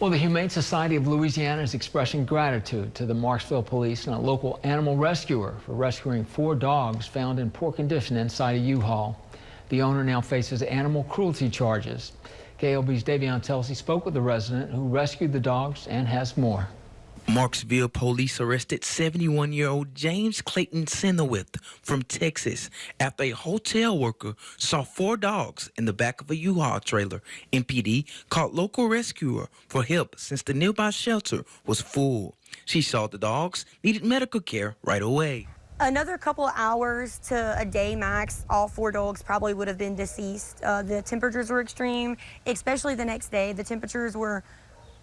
Well, the Humane Society of Louisiana is expressing gratitude to the Marksville Police and a local animal rescuer for rescuing 4 dogs found in poor condition inside a U-Haul. The owner now faces animal cruelty charges. KALB's Davion Telsey spoke with the resident who rescued the dogs and has more. Marksville Police arrested 71-year-old James Clayton Sinowith from Texas after a hotel worker saw 4 dogs in the back of a U-Haul trailer. MPD called local rescuer for help since the nearby shelter was full. She saw the dogs needed medical care right away. Another couple of hours to a day max, all 4 dogs probably would have been deceased. The temperatures were extreme, especially the next day. The temperatures were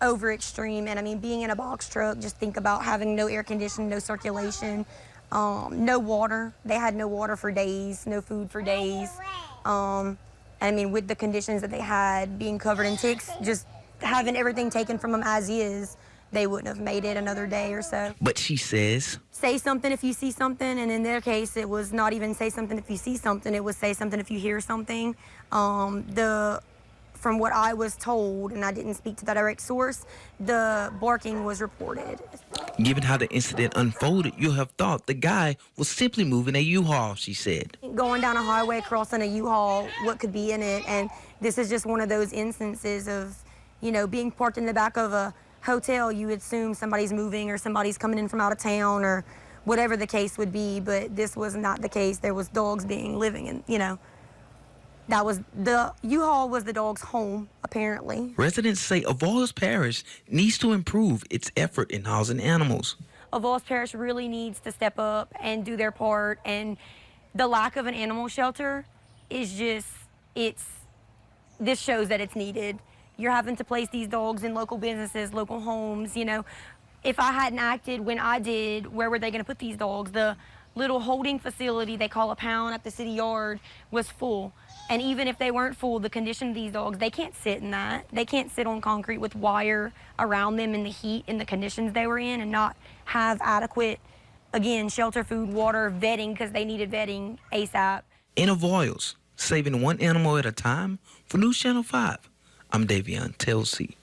over extreme, and I mean, being in a box truck, just think about having no air conditioning, no circulation, no water. They had no water for days, no food for days. I mean, with the conditions that they had, being covered in ticks, just having everything taken from them as is, they wouldn't have made it another day or so. But she says, say something if you see something, and in their case, it was not even say something if you see something, it was say something if you hear something. From what I was told, and I didn't speak to the direct source, the barking was reported. Given how the incident unfolded, you'll have thought the guy was simply moving a U-Haul, she said. Going down a highway, crossing a U-Haul, what could be in it? And this is just one of those instances of, you know, being parked in the back of a hotel, you assume somebody's moving or somebody's coming in from out of town or whatever the case would be, but this was not the case. There was dogs living in, you know. That was the U-Haul was the dog's home, apparently. Residents say Avoyelles Parish needs to improve its effort in housing animals. Avoyelles Parish really needs to step up and do their part, and the lack of an animal shelter is just, this shows that it's needed. You're having to place these dogs in local businesses, local homes, you know. If I hadn't acted when I did, where were they gonna put these dogs? The little holding facility they call a pound at the city yard was full. And even if they weren't full, the condition of these dogs, they can't sit in that. They can't sit on concrete with wire around them in the heat and the conditions they were in and not have adequate, again, shelter, food, water, vetting, because they needed vetting ASAP. In Avoyelles, saving one animal at a time. For News Channel 5, I'm Davion Telsey.